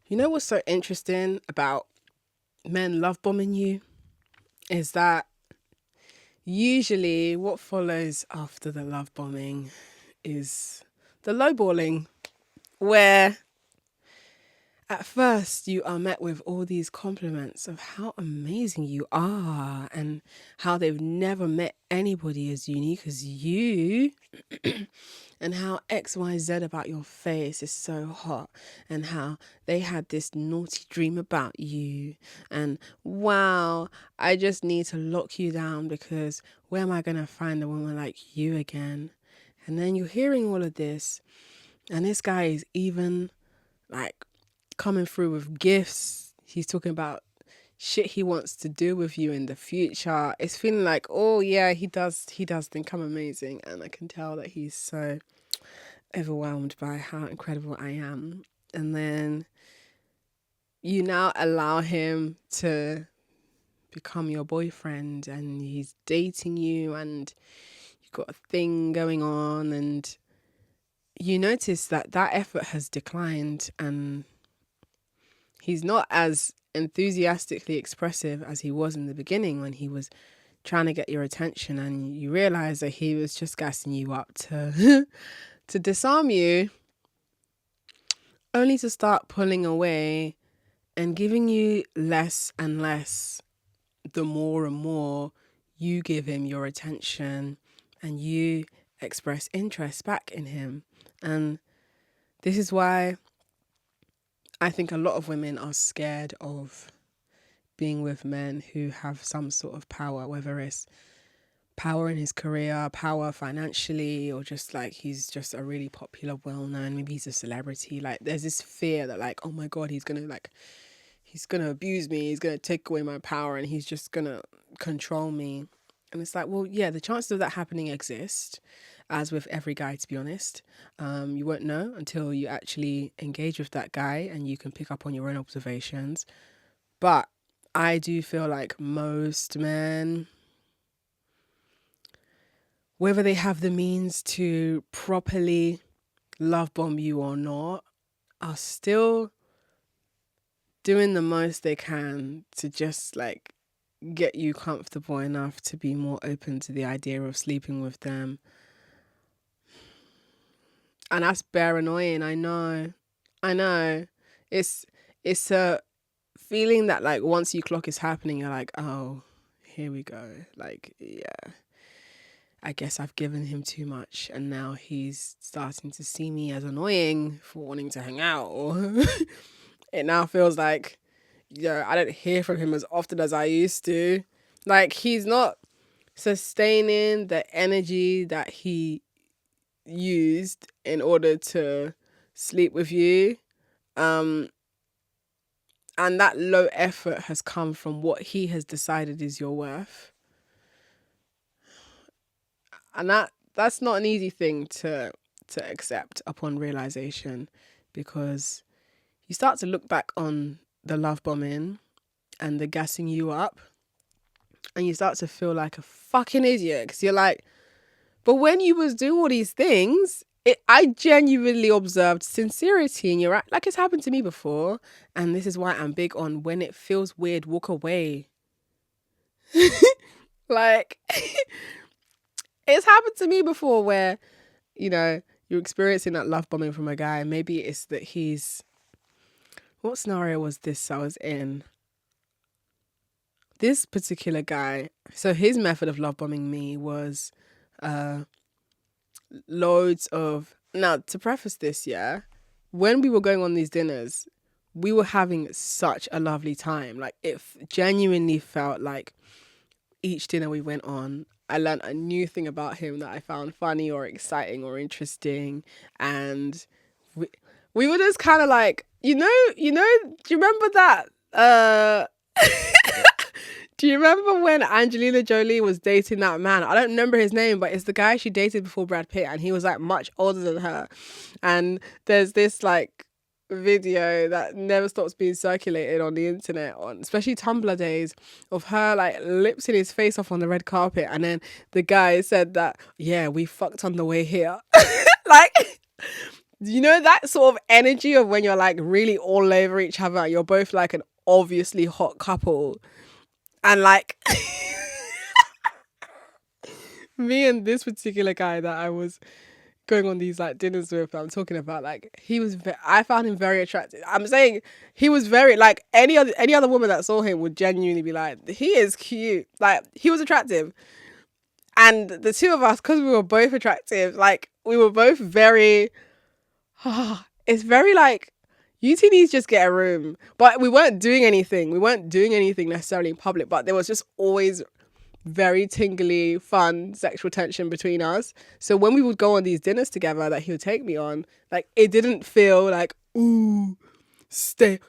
You know what's so interesting about men love bombing you is that usually what follows after the love bombing is the lowballing, where at first you are met with all these compliments of how amazing you are and how they've never met anybody as unique as you. And how XYZ about your face is so hot, and how they had this naughty dream about you, and wow, I just need to lock you down because where am I going to find a woman like you again? And then you're hearing all of this, and this guy is even like coming through with gifts. He's talking about shit he wants to do with you in the future. It's feeling like, oh yeah, he does think I'm amazing, and I can tell that he's so overwhelmed by how incredible I am. And then you now allow him to become your boyfriend, and he's dating you, and you've got a thing going on, and you notice that effort has declined, and he's not as enthusiastically expressive as he was in the beginning when he was trying to get your attention, and you realize that he was just gassing you up to to disarm you, only to start pulling away and giving you less and less the more and more you give him your attention and you express interest back in him. And this is why I think a lot of women are scared of being with men who have some sort of power, whether it's power in his career, power financially, or just like he's just a really popular, well-known, maybe he's a celebrity. Like there's this fear that like, oh my God, he's gonna abuse me, he's gonna take away my power, and he's just gonna control me. And it's like, well, yeah, the chances of that happening exist, as with every guy, to be honest. You won't know until you actually engage with that guy and you can pick up on your own observations. But I do feel like most men, whether they have the means to properly love bomb you or not, are still doing the most they can to just like get you comfortable enough to be more open to the idea of sleeping with them. And that's bare annoying. I know. It's a feeling that like once you clock is happening, you're like, oh, here we go. Like, yeah, I guess I've given him too much, and now he's starting to see me as annoying for wanting to hang out. Or it now feels like, I don't hear from him as often as I used to. Like, he's not sustaining the energy that he used in order to sleep with you. And that low effort has come from what he has decided is your worth. And that's not an easy thing to accept upon realization, because you start to look back on the love bombing and the gassing you up, and you start to feel like a fucking idiot, because you're like, but when you was doing all these things, I genuinely observed sincerity in your act. Like, it's happened to me before, and this is why I'm big on when it feels weird, walk away. Like, it's happened to me before where, you're experiencing that love bombing from a guy. Maybe it's that what scenario was this I was in? This particular guy, so his method of love bombing me was loads of... Now, to preface this, when we were going on these dinners, we were having such a lovely time. Like, it genuinely felt like each dinner we went on, I learned a new thing about him that I found funny or exciting or interesting. And we were just kind of like, do you remember that? Do you remember when Angelina Jolie was dating that man? I don't remember his name, but it's the guy she dated before Brad Pitt, and he was like much older than her. And there's this like video that never stops being circulated on the internet, on especially Tumblr days, of her like lipsing his face off on the red carpet, and then the guy said that, yeah, we fucked on the way here. Like, You know that sort of energy of when you're like really all over each other, you're both like an obviously hot couple, and like me and this particular guy that I was going on these like dinners with, I'm talking about, like I found him very attractive. I'm saying he was very, like, any other woman that saw him would genuinely be like, he is cute, like he was attractive. And the two of us, because we were both attractive, like we were both very it's very like, you two need to just get a room. But we weren't doing anything necessarily in public, but there was just always very tingly, fun sexual tension between us. So when we would go on these dinners together that he would take me on, like, it didn't feel like, ooh,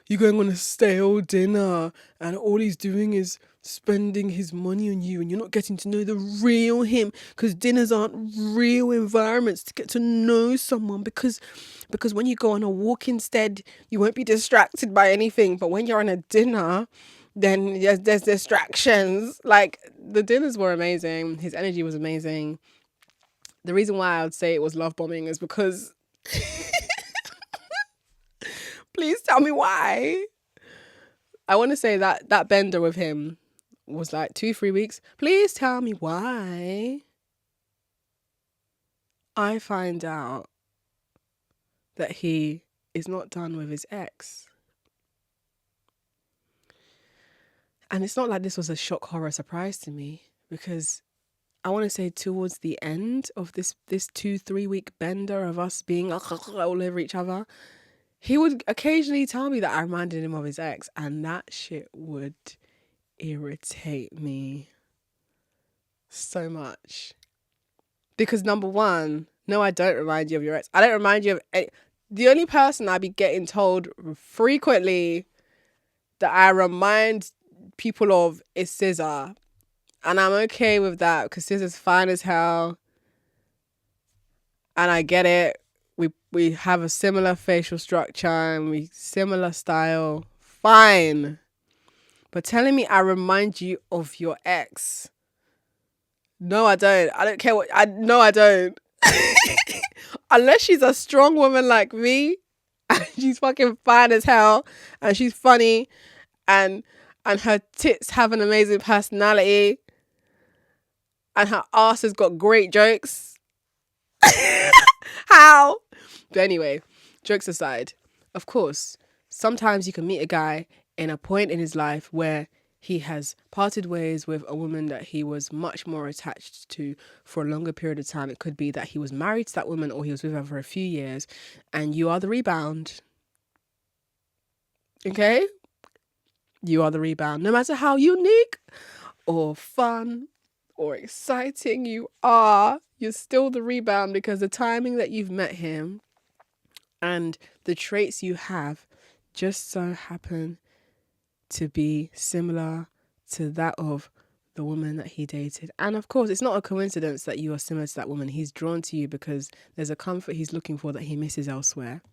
you're going on a stale dinner and all he's doing is spending his money on you and you're not getting to know the real him, because dinners aren't real environments to get to know someone, because when you go on a walk instead, you won't be distracted by anything. But when you're on a dinner, then there's distractions. Like, the dinners were amazing. His energy was amazing. The reason why I would say it was love bombing is because please tell me why. I want to say that bender with him was like 2-3 weeks. Please tell me why I find out that he is not done with his ex. And it's not like this was a shock, horror, surprise to me, because I want to say towards the end of this 2-3 week bender of us being all over each other, he would occasionally tell me that I reminded him of his ex, and that shit would irritate me so much. Because number one, no, I don't remind you of your ex. I don't remind you of the only person I be getting told frequently that I remind people of is Scissor. And I'm okay with that because Scissor's fine as hell. And I get it. We have a similar facial structure and similar style. Fine. But telling me I remind you of your ex. No, I don't. I don't care what. No, I don't. Unless she's a strong woman like me, and she's fucking fine as hell, and she's funny, and her tits have an amazing personality, and her ass has got great jokes. How? But anyway, jokes aside, of course, sometimes you can meet a guy in a point in his life where he has parted ways with a woman that he was much more attached to for a longer period of time. It could be that he was married to that woman or he was with her for a few years, and you are the rebound. Okay? You are the rebound. No matter how unique or fun or exciting you are, you're still the rebound, because the timing that you've met him and the traits you have just so happen to be similar to that of the woman that he dated. And of course, it's not a coincidence that you are similar to that woman. He's drawn to you because there's a comfort he's looking for that he misses elsewhere.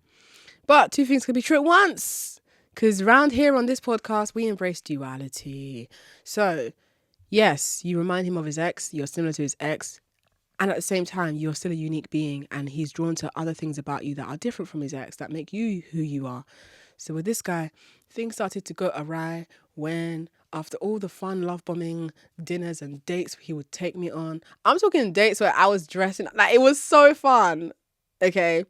But two things can be true at once, because around here on this podcast, we embrace duality. So yes, you remind him of his ex, you're similar to his ex, and at the same time, you're still a unique being, and he's drawn to other things about you that are different from his ex, that make you who you are. So with this guy, things started to go awry when, after all the fun love bombing dinners and dates he would take me on, I'm talking dates where I was dressing, like, it was so fun, okay?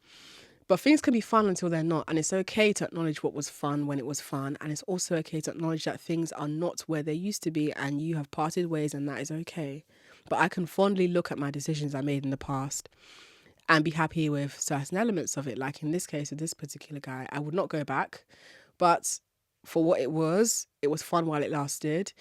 But things can be fun until they're not, and it's okay to acknowledge what was fun when it was fun, and it's also okay to acknowledge that things are not where they used to be and you have parted ways, and that is okay. But I can fondly look at my decisions I made in the past and be happy with certain elements of it. Like in this case, with this particular guy, I would not go back. But for what it was fun while it lasted.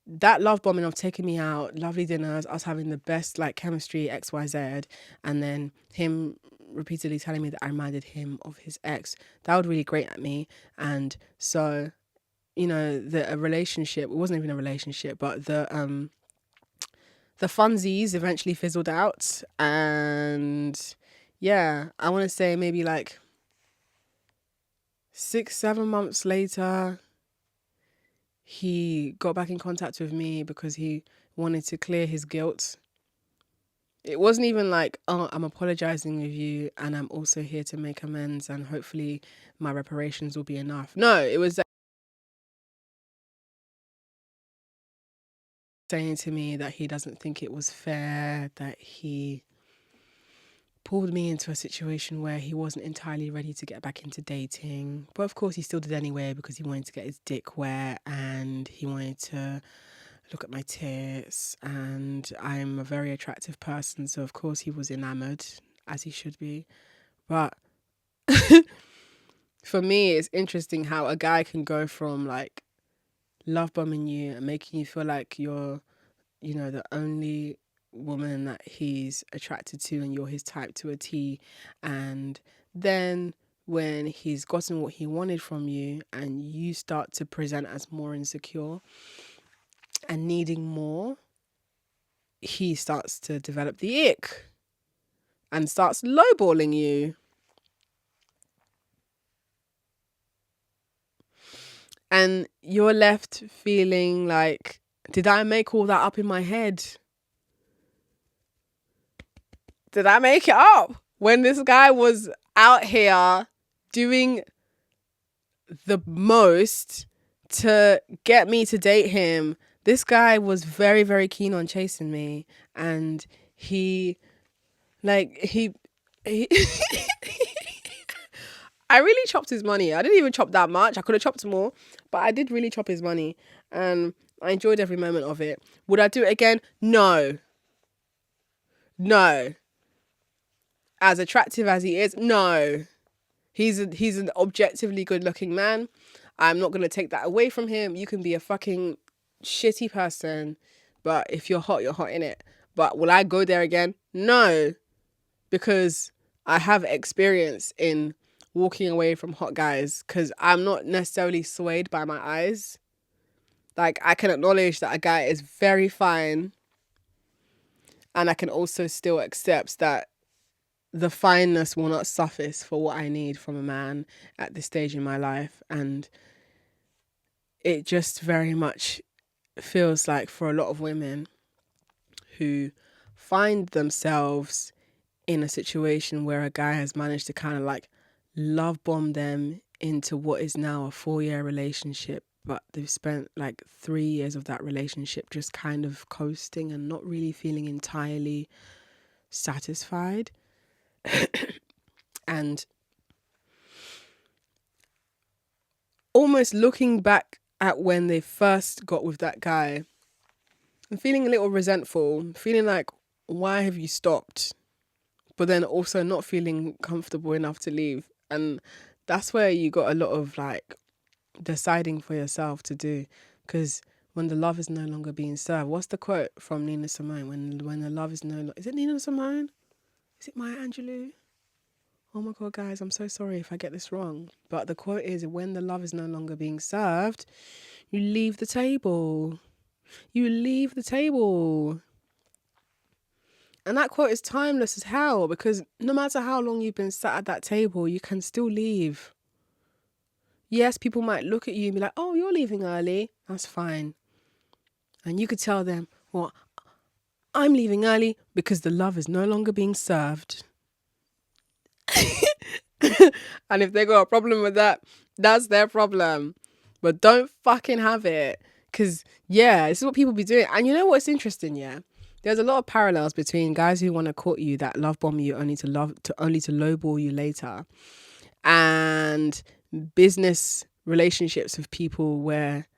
That love bombing of taking me out, lovely dinners, us having the best like chemistry, XYZ, and then him repeatedly telling me that I reminded him of his ex, that would really grate at me. And so, you know, a relationship, it wasn't even a relationship, but the funsies eventually fizzled out. And yeah, I want to say maybe like 6-7 months later, he got back in contact with me because he wanted to clear his guilt. It wasn't even like, oh, I'm apologizing with you and I'm also here to make amends and hopefully my reparations will be enough. No, it was saying to me that he doesn't think it was fair, that he pulled me into a situation where he wasn't entirely ready to get back into dating. But of course he still did anyway because he wanted to get his dick wet and he wanted to look at my tits, and I'm a very attractive person, so of course he was enamored, as he should be. But for me, it's interesting how a guy can go from like love bombing you and making you feel like you're, you know, the only woman that he's attracted to and you're his type to a T, and then when he's gotten what he wanted from you and you start to present as more insecure and needing more, he starts to develop the ick and starts lowballing you. And you're left feeling like, did I make all that up in my head? Did I make it up? When this guy was out here doing the most to get me to date him, this guy was very, very keen on chasing me. And he I really chopped his money. I didn't even chop that much. I could have chopped more, but I did really chop his money. And I enjoyed every moment of it. Would I do it again? No. No. As attractive as he is, no. He's an objectively good looking man. I'm not going to take that away from him. You can be a fucking shitty person, but if you're hot, you're hot, innit? But will I go there again? No. Because I have experience in walking away from hot guys, because I'm not necessarily swayed by my eyes. Like, I can acknowledge that a guy is very fine, and I can also still accept that the fineness will not suffice for what I need from a man at this stage in my life. And it just very much feels like for a lot of women who find themselves in a situation where a guy has managed to kind of like love bomb them into what is now a 4-year relationship, but they've spent like 3 years of that relationship just kind of coasting and not really feeling entirely satisfied. And almost looking back at when they first got with that guy and feeling a little resentful, feeling like, why have you stopped? But then also not feeling comfortable enough to leave. And that's where you got a lot of like deciding for yourself to do. Because when the love is no longer being served, what's the quote from Nina Simone? When the love is no longer... Is it Nina Simone? Is it Maya Angelou? Oh my God, guys, I'm so sorry if I get this wrong. But the quote is, when the love is no longer being served, you leave the table. You leave the table. And that quote is timeless as hell, because no matter how long you've been sat at that table, you can still leave. Yes, people might look at you and be like, oh, you're leaving early. That's fine. And you could tell them, well, I'm leaving early because the love is no longer being served. And if they got a problem with that, that's their problem. But don't fucking have it. Because, yeah, this is what people be doing. And you know what's interesting, yeah? There's a lot of parallels between guys who want to court you, that love bomb you only to lowball you later, and business relationships with people where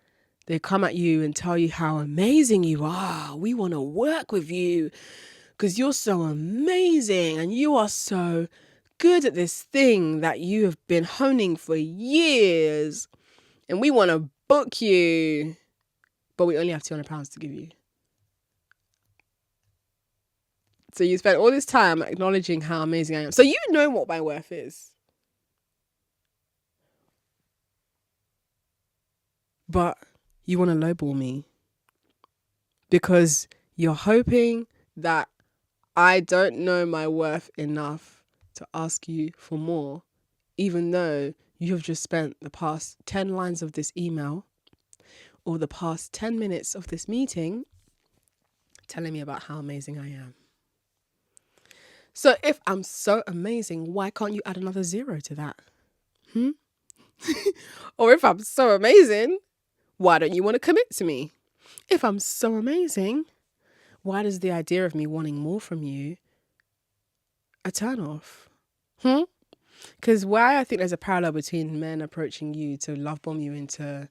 they come at you and tell you how amazing you are. We want to work with you because you're so amazing and you are so good at this thing that you have been honing for years, and we want to book you, but we only have £200 to give you. So you spent all this time acknowledging how amazing I am. So you know what my worth is. But you want to lowball me because you're hoping that I don't know my worth enough to ask you for more, even though you have just spent the past 10 lines of this email or the past 10 minutes of this meeting telling me about how amazing I am. So if I'm so amazing, why can't you add another zero to that? Or if I'm so amazing, why don't you want to commit to me? If I'm so amazing, why does the idea of me wanting more from you a turn off? Because why I think there's a parallel between men approaching you to love bomb you into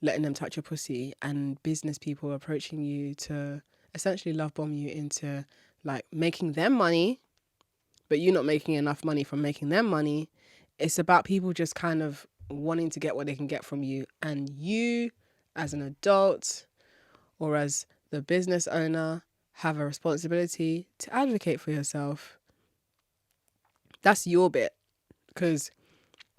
letting them touch your pussy and business people approaching you to essentially love bomb you into like making them money, but you not making enough money from making them money. It's about people just kind of wanting to get what they can get from you, and you as an adult or as the business owner have a responsibility to advocate for yourself. That's your bit, because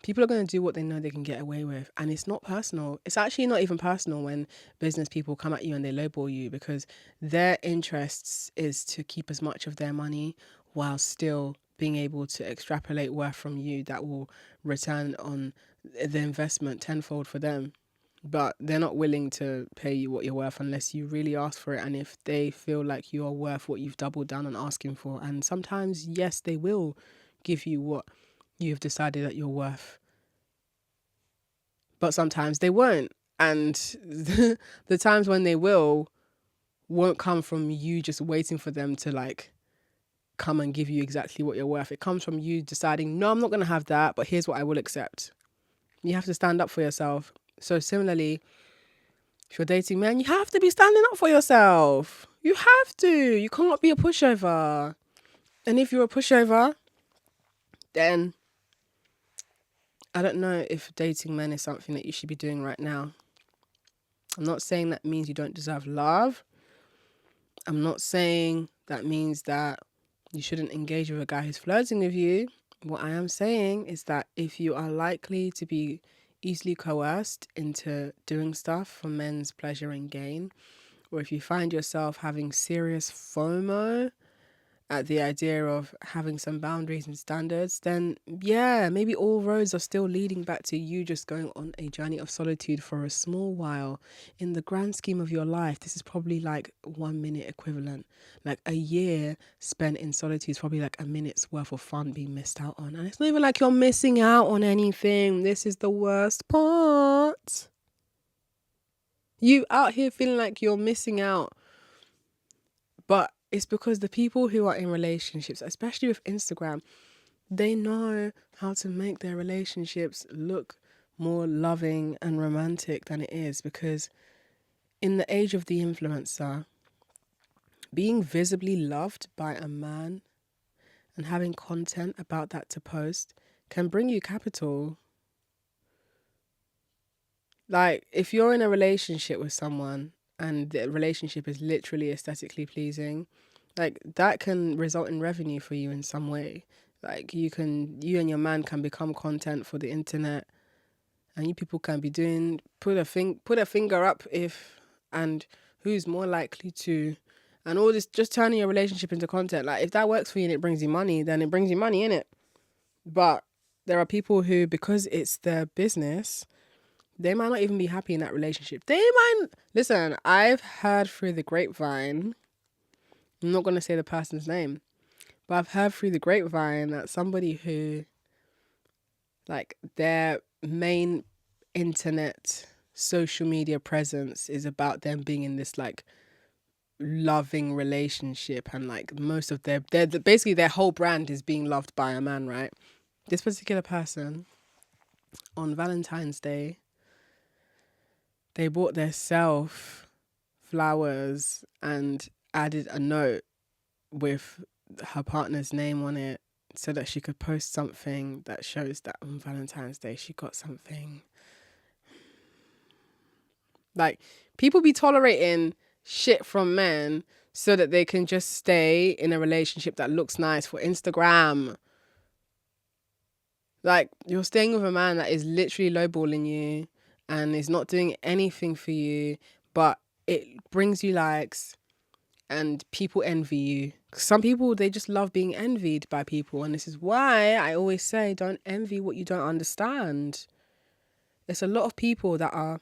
people are going to do what they know they can get away with, and it's not personal. It's actually not even personal when business people come at you and they lowball you, because their interests is to keep as much of their money while still being able to extrapolate worth from you that will return on the investment tenfold for them. But they're not willing to pay you what you're worth unless you really ask for it, and if they feel like you are worth what you've doubled down on asking for. And sometimes, yes, they will give you what you've decided that you're worth, but sometimes they won't. And the times when they will won't come from you just waiting for them to like come and give you exactly what you're worth. It comes from you deciding, no, I'm not going to have that, but here's what I will accept. You have to stand up for yourself. So similarly, if you're dating men, you have to be standing up for yourself. You have to. You can't be a pushover. And if you're a pushover, then I don't know if dating men is something that you should be doing right now. I'm not saying that means you don't deserve love. I'm not saying that means that you shouldn't engage with a guy who's flirting with you. What I am saying is that if you are likely to be easily coerced into doing stuff for men's pleasure and gain, or if you find yourself having serious FOMO at the idea of having some boundaries and standards, then yeah, maybe all roads are still leading back to you just going on a journey of solitude for a small while. In the grand scheme of your life, this is probably like 1 minute equivalent. Like a year spent in solitude is probably like a minute's worth of fun being missed out on. And it's not even like you're missing out on anything. This is the worst part. You out here feeling like you're missing out, but it's because the people who are in relationships, especially with Instagram, they know how to make their relationships look more loving and romantic than it is. Because in the age of the influencer, being visibly loved by a man and having content about that to post can bring you capital. Like, if you're in a relationship with someone and the relationship is literally aesthetically pleasing, like that can result in revenue for you in some way. Like you and your man can become content for the internet, and you people can be doing put a finger up if and who's more likely to, and all this, just turning your relationship into content. Like if that works for you and it brings you money, then it brings you money, innit? But there are people who, because it's their business, they might not even be happy in that relationship. Listen, I've heard through the grapevine, I'm not going to say the person's name, but I've heard through the grapevine that somebody who, like, their main internet social media presence is about them being in this, like, loving relationship, and, like, most of their basically their whole brand is being loved by a man, right? This particular person, on Valentine's Day, they bought their self flowers and added a note with her partner's name on it so that she could post something that shows that on Valentine's Day she got something. Like, people be tolerating shit from men so that they can just stay in a relationship that looks nice for Instagram. Like, you're staying with a man that is literally lowballing you and is not doing anything for you, but it brings you likes and people envy you. Some people, they just love being envied by people, and this is why I always say don't envy what you don't understand. There's a lot of people that are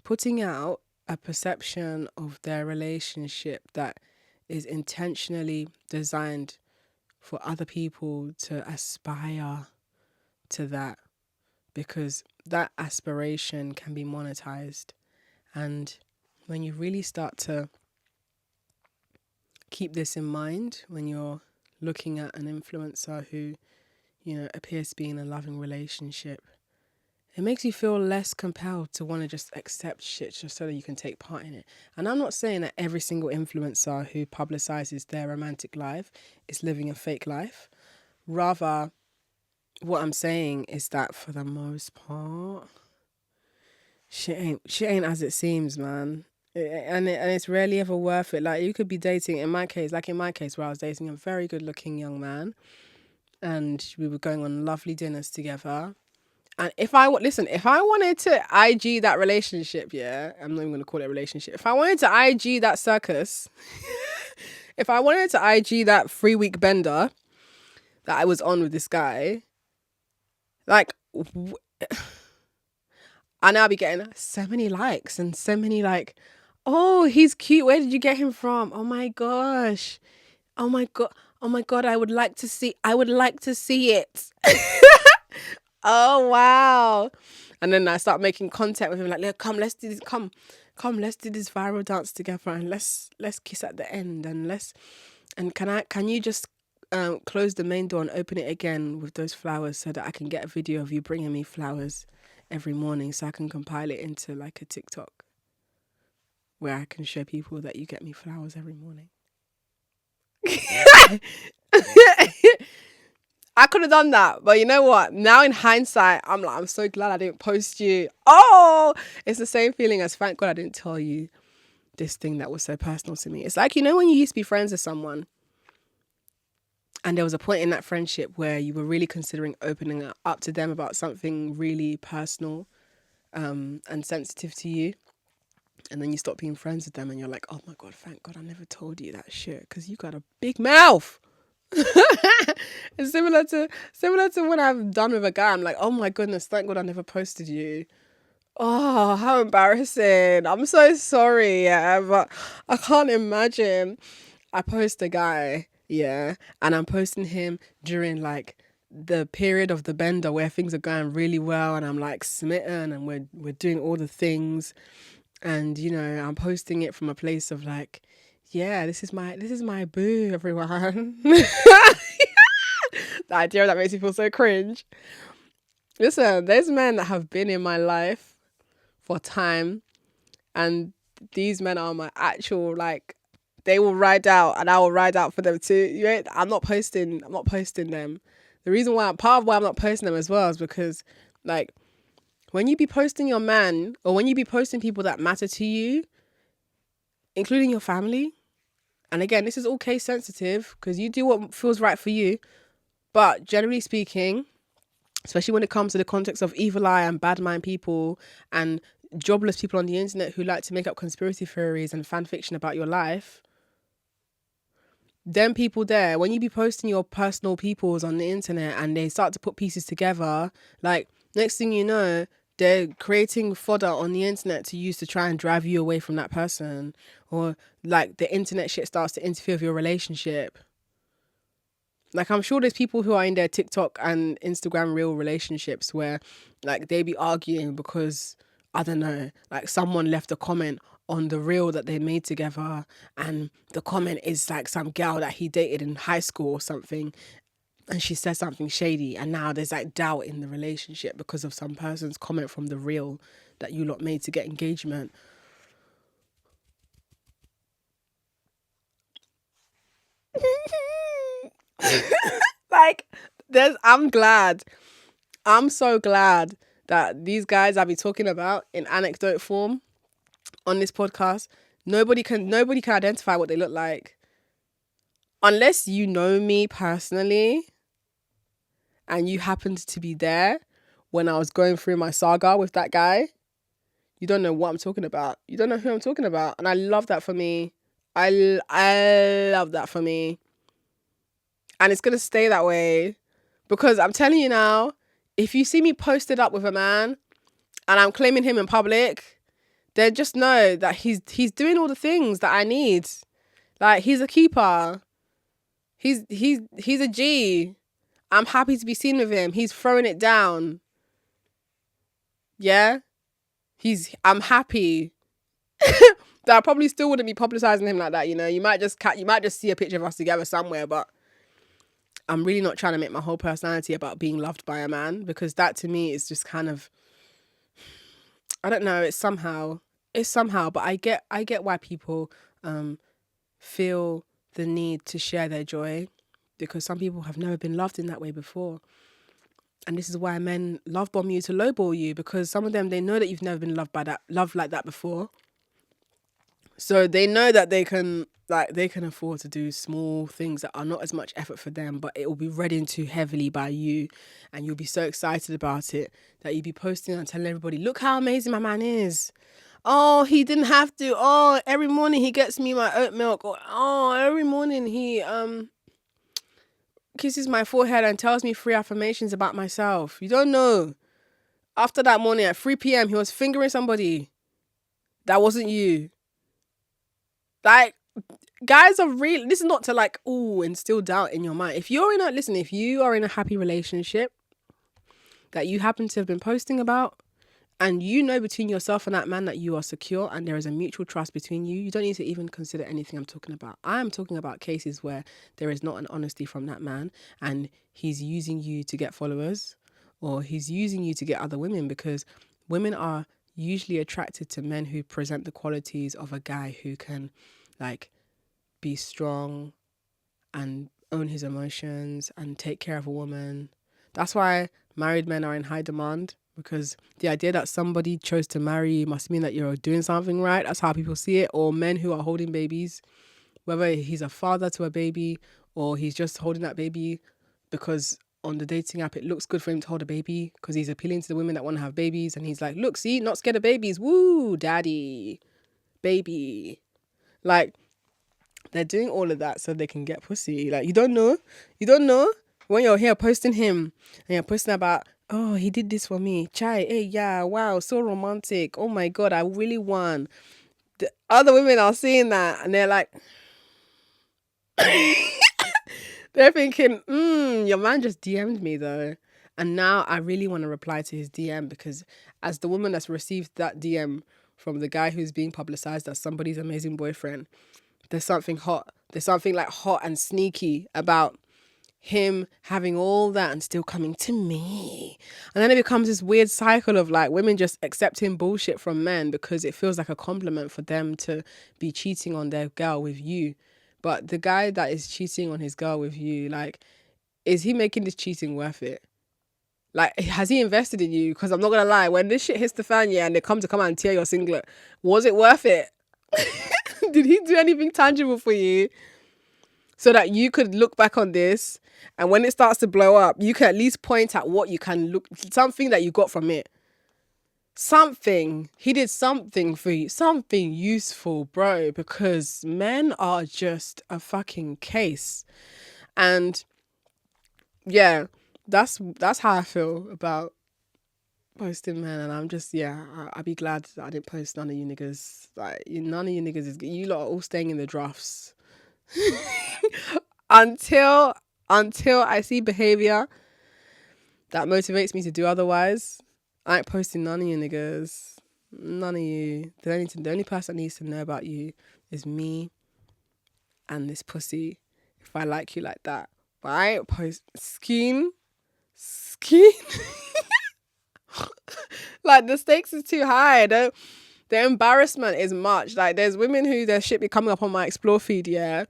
putting out a perception of their relationship that is intentionally designed for other people to aspire to that, because that aspiration can be monetized. And when you really start to keep this in mind when you're looking at an influencer who, appears to be in a loving relationship, it makes you feel less compelled to want to just accept shit just so that you can take part in it. And I'm not saying that every single influencer who publicizes their romantic life is living a fake life. Rather, what I'm saying is that for the most part, shit ain't as it seems, man. And it's rarely ever worth it. Like, you could be dating, in my case, where I was dating a very good looking young man, and we were going on lovely dinners together. And if I wanted to IG that relationship, yeah, I'm not even going to call it a relationship. If I wanted to IG that circus, if I wanted to IG that 3-week bender that I was on with this guy, like, I now be getting so many likes and so many like, oh, he's cute. Where did you get him from? Oh my gosh. Oh my God. Oh my God. I would like to see it. Oh, wow. And then I start making contact with him, like, look, come, let's do this. Come, let's do this viral dance together, and let's kiss at the end, and can you just close the main door and open it again with those flowers so that I can get a video of you bringing me flowers every morning so I can compile it into like a TikTok where I can show people that you get me flowers every morning. I could have done that, but you know what? Now in hindsight, I'm so glad I didn't post you. Oh, it's the same feeling as thank God I didn't tell you this thing that was so personal to me. It's like, when you used to be friends with someone and there was a point in that friendship where you were really considering opening up to them about something really personal and sensitive to you. And then you stop being friends with them and you're like, oh my God, thank God I never told you that shit because you got a big mouth. It's similar to when I've done with a guy. I'm like, oh my goodness, thank God I never posted you. Oh, how embarrassing. I'm so sorry, yeah, but I can't imagine. I post a guy, yeah, and I'm posting him during like the period of the bender where things are going really well and I'm like smitten and we're doing all the things, and I'm posting it from a place of like, yeah, this is my boo, everyone. The idea that makes me feel so cringe. Listen, there's men that have been in my life for time, and these men are my actual, like, they will ride out and I will ride out for them too. I'm not posting them. The reason why, part of why I'm not posting them as well is because, like, when you be posting your man or when you be posting people that matter to you, including your family, and again, this is all case sensitive because you do what feels right for you. But generally speaking, especially when it comes to the context of evil eye and bad mind people and jobless people on the internet who like to make up conspiracy theories and fan fiction about your life, them people there, when you be posting your personal peoples on the internet and they start to put pieces together, like, next thing you know, they're creating fodder on the internet to use to try and drive you away from that person, or like the internet shit starts to interfere with your relationship. Like, I'm sure there's people who are in their TikTok and Instagram reel relationships where, like, they be arguing because, I don't know, like, someone left a comment on the reel that they made together, and the comment is, like, some girl that he dated in high school or something, and she says something shady, and now there's, like, doubt in the relationship because of some person's comment from the reel that you lot made to get engagement. Like, I'm so glad that these guys I be talking about in anecdote form on this podcast, nobody can identify what they look like unless you know me personally and you happened to be there when I was going through my saga with that guy. You don't know what I'm talking about. You don't know who I'm talking about, and I love that for me. I love that for me. And it's going to stay that way because I'm telling you now, if you see me posted up with a man and I'm claiming him in public, then just know that he's doing all the things that I need. Like, he's a keeper. He's a G. I'm happy to be seen with him. He's throwing it down. Yeah? I'm happy. That I probably still wouldn't be publicizing him like that, you know. You might just see a picture of us together somewhere, but I'm really not trying to make my whole personality about being loved by a man, because that to me is just kind of, I don't know, it's somehow, but I get why people feel the need to share their joy, because some people have never been loved in that way before. And this is why men love bomb you to lowball you, because some of them, they know that you've never been loved like that before. So they know that they can afford to do small things that are not as much effort for them, but it will be read into heavily by you, and you'll be so excited about it that you'll be posting and telling everybody, look how amazing my man is. Oh, he didn't have to. Oh, every morning he gets me my oat milk. Or, oh, every morning he kisses my forehead and tells me 3 affirmations about myself. You don't know. After that morning at 3 p.m, he was fingering somebody. That wasn't you. Like, guys are really, this is not to like, instill doubt in your mind. If you are in a happy relationship that you happen to have been posting about, and you know between yourself and that man that you are secure and there is a mutual trust between you, you don't need to even consider anything I'm talking about. I am talking about cases where there is not an honesty from that man, and he's using you to get followers, or he's using you to get other women, because women are usually attracted to men who present the qualities of a guy who can like be strong and own his emotions and take care of a woman. That's why married men are in high demand, because the idea that somebody chose to marry you must mean that you're doing something right. That's how people see it. Or men who are holding babies, whether he's a father to a baby or he's just holding that baby because on the dating app it looks good for him to hold a baby because he's appealing to the women that want to have babies, and he's like, look, see, not scared of babies. Woo, daddy, baby. Like, they're doing all of that so they can get pussy. Like, you don't know when you're here posting him and you're posting about, oh, he did this for me. Chai, hey, yeah, wow, so romantic. Oh my God, I really won. The other women are seeing that and they're like, they're thinking, your man just DM'd me though. And now I really want to reply to his DM, because as the woman that's received that DM from the guy who's being publicized as somebody's amazing boyfriend, there's something hot. There's something like hot and sneaky about him having all that and still coming to me. And then it becomes this weird cycle of like women just accepting bullshit from men because it feels like a compliment for them to be cheating on their girl with you. But the guy that is cheating on his girl with you, like, is he making this cheating worth it? Like, has he invested in you? Because I'm not going to lie, when this shit hits the fan, yeah, and they come out and tear your singlet, was it worth it? Did he do anything tangible for you so that you could look back on this, and when it starts to blow up, you can at least point at what you can look, something that you got from it. Something. He did something for you. Something useful, bro, because men are just a fucking case. And yeah, that's how I feel about posting men, and I'm just, I'd be glad that I didn't post none of you niggas. Like, none of you niggas is, you lot are all staying in the drafts. until I see behavior that motivates me to do otherwise, I ain't posting none of you niggas. None of you. The only person that needs to know about you is me and this pussy, if I like you like that. But I ain't post skin. Like, the stakes is too high. The embarrassment is much. Like, there's women who their shit be coming up on my explore feed, yeah,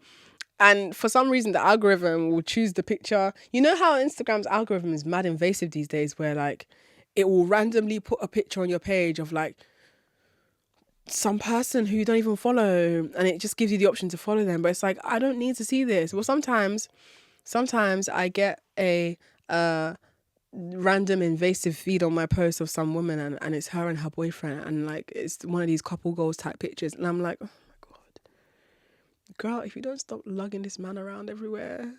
and for some reason the algorithm will choose the picture. You know how Instagram's algorithm is mad invasive these days, where like it will randomly put a picture on your page of like some person who you don't even follow, and it just gives you the option to follow them. But it's like, I don't need to see this. Well, sometimes I get a random invasive feed on my post of some woman, and it's her and her boyfriend, and like it's one of these couple goals type pictures, and I'm like, oh my God, girl, if you don't stop lugging this man around everywhere,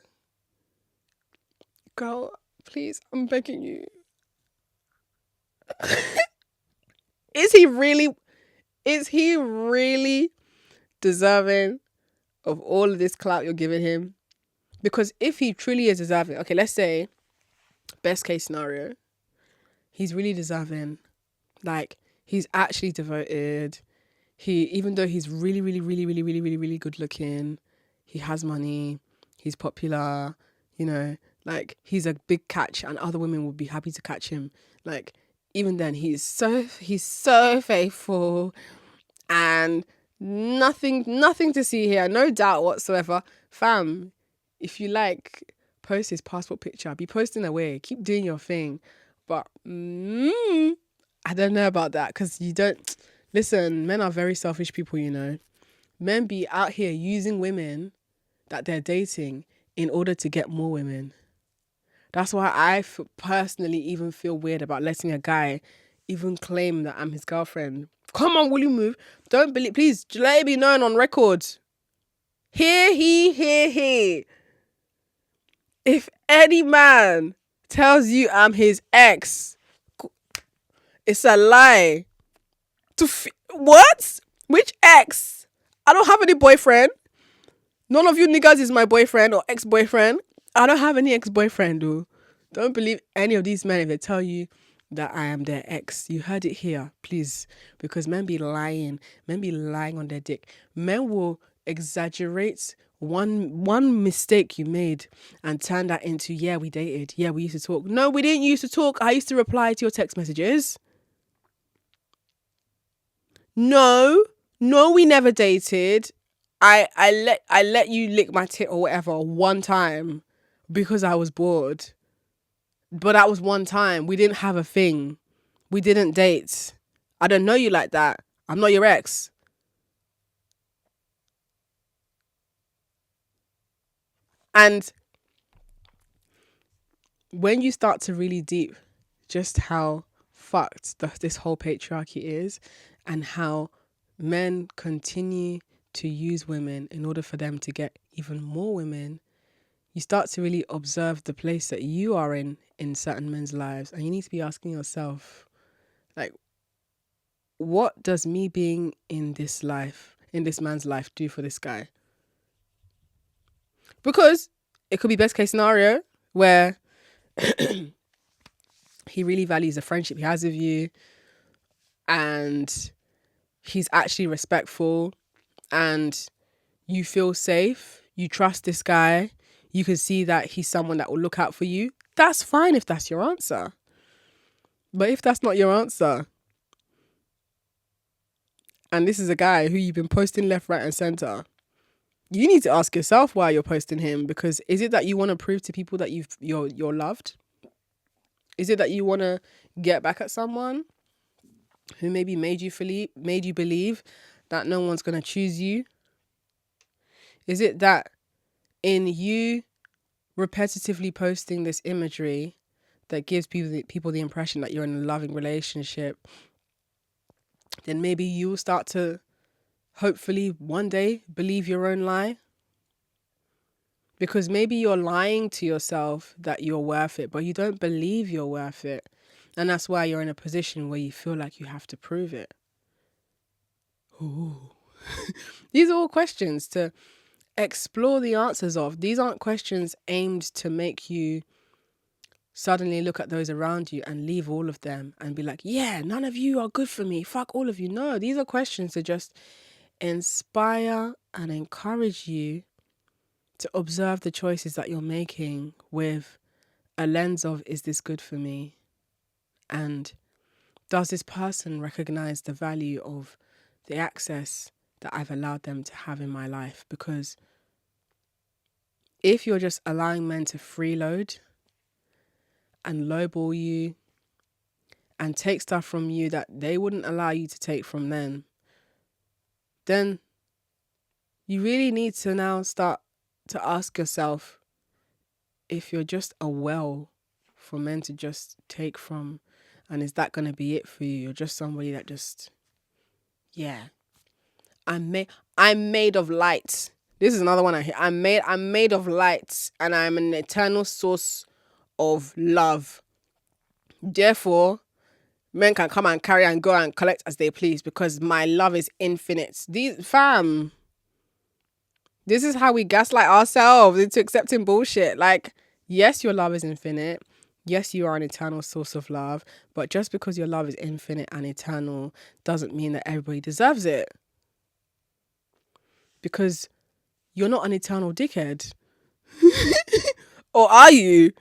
girl, please, I'm begging you. Is he really deserving of all of this clout you're giving him? Because if he truly is deserving, okay, let's say, best case scenario, he's really deserving. Like, he's actually devoted. Even though he's really, really, really, really, really, really, really good looking, he has money, he's popular, like, he's a big catch and other women would be happy to catch him. Like, even then, he's so faithful and nothing to see here, no doubt whatsoever. Fam, if you like, post his passport picture, be posting away, keep doing your thing. But I don't know about that, because you don't listen. Men are very selfish people, Men be out here using women that they're dating in order to get more women. That's why I personally even feel weird about letting a guy even claim that I'm his girlfriend. Come on, will you move? Don't believe, please, let it be known on record. Hear. If any man tells you I'm his ex, it's a lie. What? Which ex? I don't have any boyfriend. None of you niggas is my boyfriend or ex-boyfriend. I don't have any ex-boyfriend, though. Don't believe any of these men if they tell you that I am their ex. You heard it here, please. Because men be lying. Men be lying on their dick. Men will exaggerate one mistake you made and turn that into, yeah, we dated. Yeah, we used to talk. No, we didn't used to talk. I used to reply to your text messages. No, we never dated. I let you lick my tit or whatever one time because I was bored. But that was one time. We didn't have a thing. We didn't date. I don't know you like that. I'm not your ex. And when you start to really deep just how fucked this whole patriarchy is and how men continue to use women in order for them to get even more women, you start to really observe the place that you are in certain men's lives. And you need to be asking yourself, like, what does me being in this man's life do for this guy? Because it could be best case scenario where he really values the friendship he has with you and he's actually respectful and you feel safe. You trust this guy. You can see that he's someone that will look out for you. That's fine if that's your answer. But if that's not your answer, and this is a guy who you've been posting left, right, and center, you need to ask yourself why you're posting him. Because is it that you want to prove to people that you're loved? Is it that you want to get back at someone who maybe made you believe that no one's going to choose you? Is it that in you repetitively posting this imagery that gives people the impression that you're in a loving relationship, then maybe you'll start to hopefully one day believe your own lie? Because maybe you're lying to yourself that you're worth it, but you don't believe you're worth it. And that's why you're in a position where you feel like you have to prove it. Ooh. These are all questions to explore the answers of. These aren't questions aimed to make you suddenly look at those around you and leave all of them and be like, yeah, none of you are good for me. Fuck all of you. No, these are questions to just inspire and encourage you to observe the choices that you're making with a lens of, is this good for me? And does this person recognize the value of the access that I've allowed them to have in my life? Because if you're just allowing men to freeload and lowball you and take stuff from you that they wouldn't allow you to take from them, then you really need to now start to ask yourself if you're just a well for men to just take from, and is that going to be it for you? You're just somebody that just, yeah, I'm made of light. This is another one I hear. I'm made of light, and I'm an eternal source of love. Therefore, men can come and carry and go and collect as they please because my love is infinite. These, fam, This is how we gaslight ourselves into accepting bullshit. Like, yes, your love is infinite. Yes, you are an eternal source of love. But just because your love is infinite and eternal doesn't mean that everybody deserves it. Because you're not an eternal dickhead. Or are you?